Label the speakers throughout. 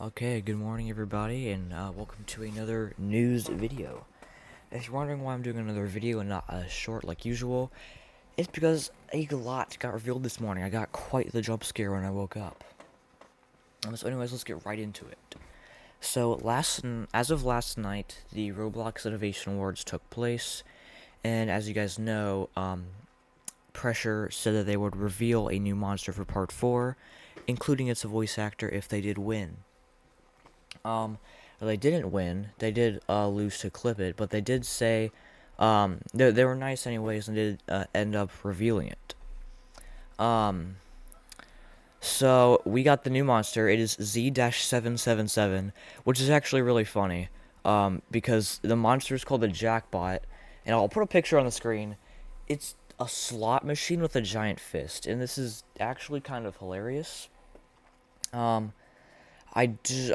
Speaker 1: Okay, good morning everybody, and welcome to another news video. If you're wondering why I'm doing another video and not a short like usual, it's because a lot got revealed this morning. I got quite the jump scare when I woke up. So anyways, let's get right into it. So as of last night, the Roblox Innovation Awards took place, and as you guys know, Pressure said that they would reveal a new monster for Part 4, including its voice actor if they did win. They didn't win. They did lose to Clip It, but they did say they were nice anyways and did end up revealing it. So we got the new monster. It is Z-777, which is actually really funny. Because the monster is called the Jackbot, and I'll put a picture on the screen. It's a slot machine with a giant fist, and this is actually kind of hilarious. I'm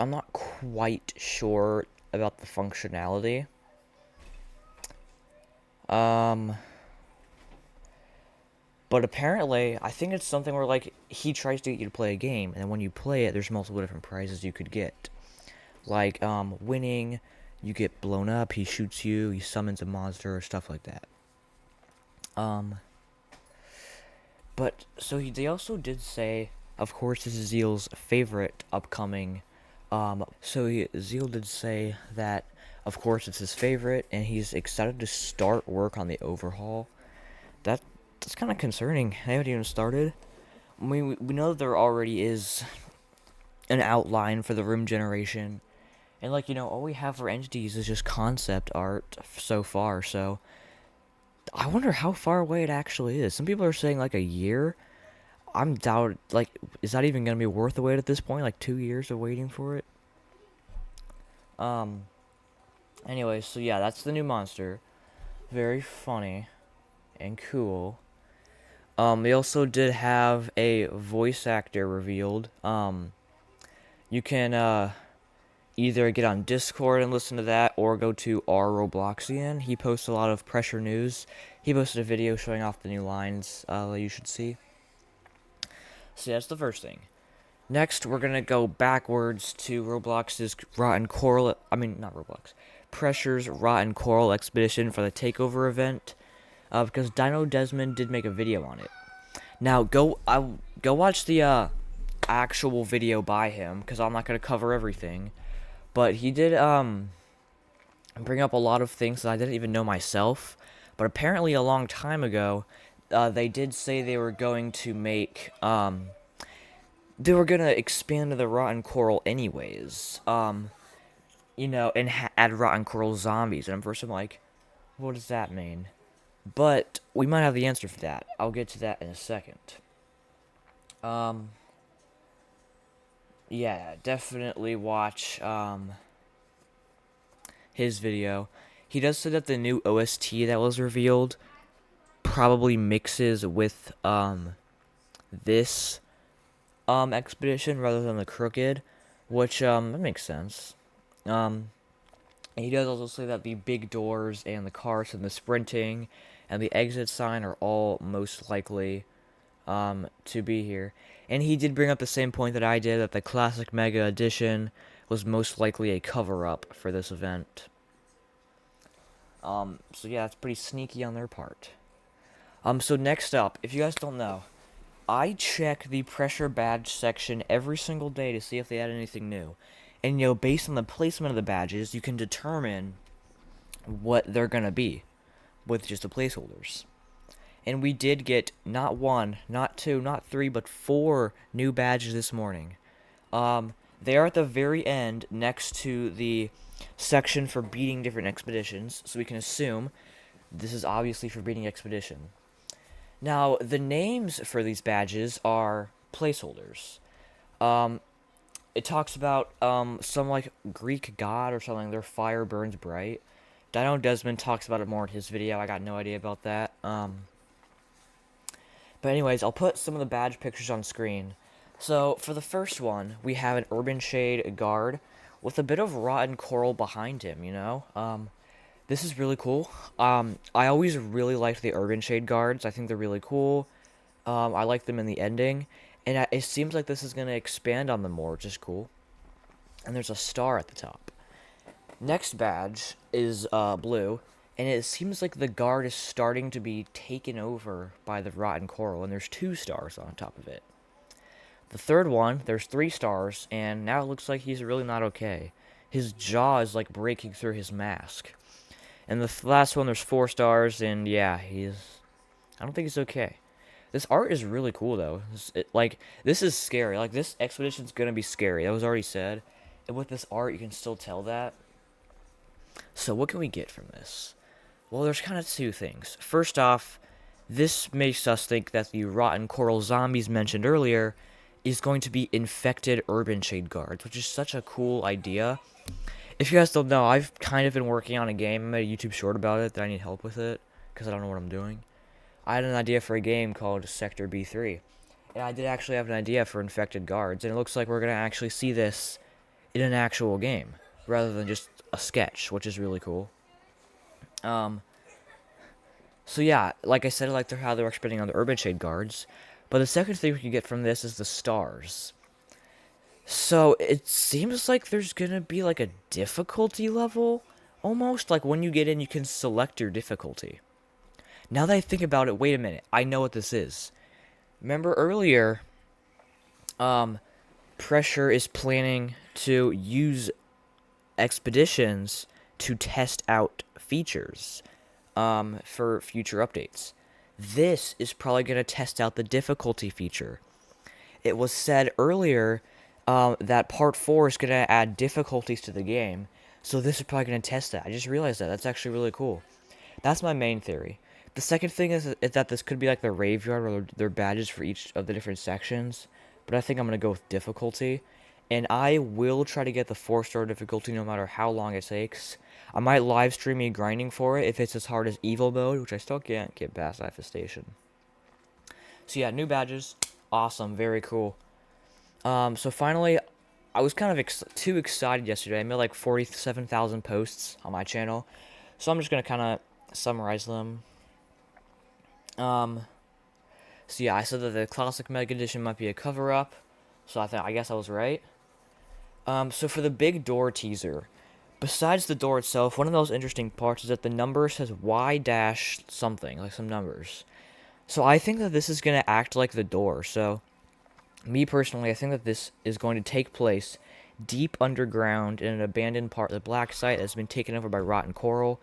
Speaker 1: not quite sure about the functionality. But apparently, I think it's something where, like, he tries to get you to play a game, and then when you play it, there's multiple different prizes you could get. Like, winning, you get blown up, he shoots you, he summons a monster, or stuff like that. But, so they also did say, of course, this is Zeal's favorite upcoming. Zeal did say that, of course, it's his favorite, and he's excited to start work on the overhaul. That's kind of concerning. They haven't even started. I mean, we know that there already is an outline for the room generation, and all we have for entities is just concept art so far. So I wonder how far away it actually is. Some people are saying like a year. I'm doubt like is that even gonna be worth the wait at this point? Like 2 years of waiting for it. Um. Anyway, so yeah, that's the new monster. Very funny and cool. They also did have a voice actor revealed. You can either get on Discord and listen to that, or go to R Robloxian. He posts a lot of Pressure news. He posted a video showing off the new lines that you should see. So that's the first thing. Next, we're gonna go backwards to Roblox's Rotten Coral. I mean, not Roblox. Pressure's Rotten Coral Expedition for the Takeover event. Because Dino Desmond did make a video on it. Now, go watch the actual video by him, because I'm not gonna cover everything. But he did bring up a lot of things that I didn't even know myself. But apparently, a long time ago, they did say they were going to make they were gonna expand the Rotten Coral anyways. And add Rotten Coral zombies. And at first I'm like, what does that mean? But we might have the answer for that. I'll get to that in a second. Yeah, definitely watch his video. He does say that the new OST that was revealed probably mixes with this expedition rather than the Crooked, which that makes sense. And he does also say that the big doors and the cars and the sprinting and the exit sign are all most likely to be here. And he did bring up the same point that I did, that the Classic Mega Edition was most likely a cover-up for this event. So yeah, that's pretty sneaky on their part. So next up, if you guys don't know, I check the Pressure badge section every single day to see if they add anything new. And, based on the placement of the badges, you can determine what they're gonna be with just the placeholders. And we did get not one, not two, not three, but 4 new badges this morning. They are at the very end next to the section for beating different expeditions, so we can assume this is obviously for beating expedition. Now, the names for these badges are placeholders. It talks about some like Greek god or something. Their fire burns bright. Dino Desmond talks about it more in his video. I got no idea about that. But anyways, I'll put some of the badge pictures on screen. So for the first one, we have an Urban Shade guard with a bit of rotten coral behind him. This is really cool. I always really liked the Urban Shade guards. I think they're really cool. I like them in the ending, and it seems like this is gonna expand on them more, which is cool. and there's a star at the top. Next badge is blue, and it seems like the guard is starting to be taken over by the rotten coral, and there's 2 stars on top of it. The third one, there's 3 stars, and now it looks like he's really not okay. His jaw is like breaking through his mask. And the last one, there's 4 stars, and yeah, I don't think he's okay. This art is really cool, though. This is scary. Like, this expedition's gonna be scary. That was already said. And with this art, you can still tell that. So, what can we get from this? Well, there's kind of 2 things. First off, this makes us think that the rotten coral zombies mentioned earlier is going to be infected urban shade guards, which is such a cool idea. If you guys don't know, I've kind of been working on a game. I made a YouTube short about it that I need help with it because I don't know what I'm doing. I had an idea for a game called Sector B3, and I did actually have an idea for infected guards, and it looks like we're going to actually see this in an actual game rather than just a sketch, which is really cool. So yeah, like I said, I like how they're expanding on the urban shade guards, but the second thing we can get from this is the stars. So it seems like there's gonna be like a difficulty level, almost like when you get in, you can select your difficulty. Now that I think about it, wait a minute, I know what this is. Remember earlier, Pressure is planning to use expeditions to test out features for future updates. This is probably going to test out the difficulty feature. It was said earlier that Part 4 is going to add difficulties to the game, so this is probably going to test that. I just realized that. That's actually really cool. That's my main theory. The second thing is that this could be like the graveyard where their badges for each of the different sections, but I think I'm going to go with difficulty. And I will try to get the 4-star difficulty no matter how long it takes. I might live stream me grinding for it if it's as hard as evil mode, which I still can't get past Infestation. So yeah, new badges. Awesome, very cool. So finally, I was kind of too excited yesterday. I made like 47,000 posts on my channel. So I'm just going to kind of summarize them. So yeah, I said that the Classic Mega Edition might be a cover-up. So I guess I was right. So for the big door teaser, besides the door itself, one of the most interesting parts is that the number says Y dash something, like some numbers. So I think that this is going to act like the door. So, me personally, I think that this is going to take place deep underground in an abandoned part of the black site that's been taken over by rotten coral,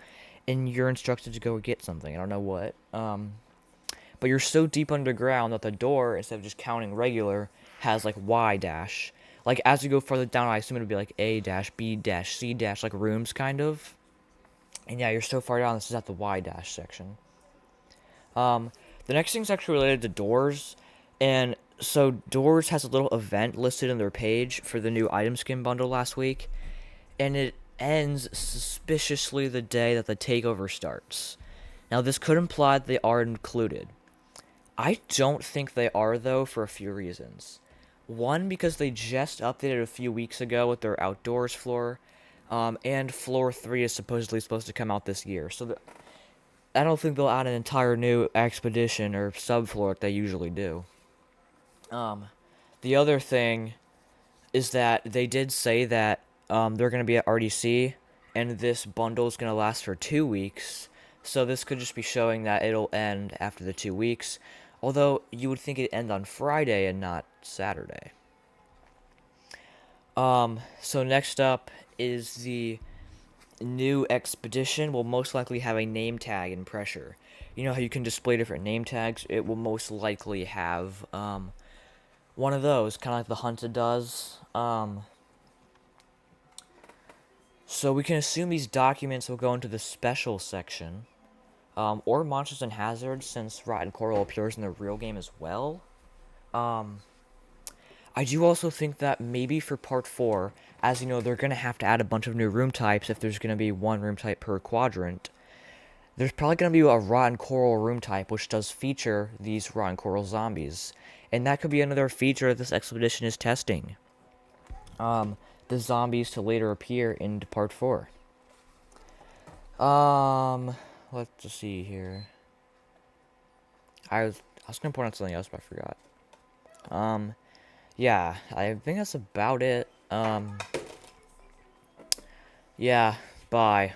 Speaker 1: and you're instructed to go get something. I don't know what. But you're so deep underground that the door, instead of just counting regular, has like Y dash. Like, as you go further down, I assume it would be like A dash, B dash, C dash, like rooms, kind of. And yeah, you're so far down, this is at the Y dash section. The next thing's actually related to Doors. And so, Doors has a little event listed in their page for the new item skin bundle last week. And it ends suspiciously the day that the takeover starts. Now, this could imply that they are included. I don't think they are, though, for a few reasons. One, because they just updated a few weeks ago with their outdoors floor, and floor 3 is supposed to come out this year. So I don't think they'll add an entire new expedition or subfloor like they usually do. The other thing is that they did say that they're going to be at RDC, and this bundle is going to last for 2 weeks. So this could just be showing that it'll end after the 2 weeks. Although, you would think it'd end on Friday and not Saturday. So next up is the new expedition. Will most likely have a name tag in Pressure. You know how you can display different name tags? It will most likely have, one of those, kind of like the Hunted does. So we can assume these documents will go into the special section. Or Monsters and Hazards, since Rotten Coral appears in the real game as well. I do also think that maybe for Part 4, as you know, they're going to have to add a bunch of new room types if there's going to be one room type per quadrant. There's probably going to be a Rotten Coral room type, which does feature these Rotten Coral zombies. And that could be another feature that this expedition is testing. The zombies to later appear in Part 4. Let's just see here. I was gonna point out something else, but I forgot. Yeah, I think that's about it. Yeah, bye.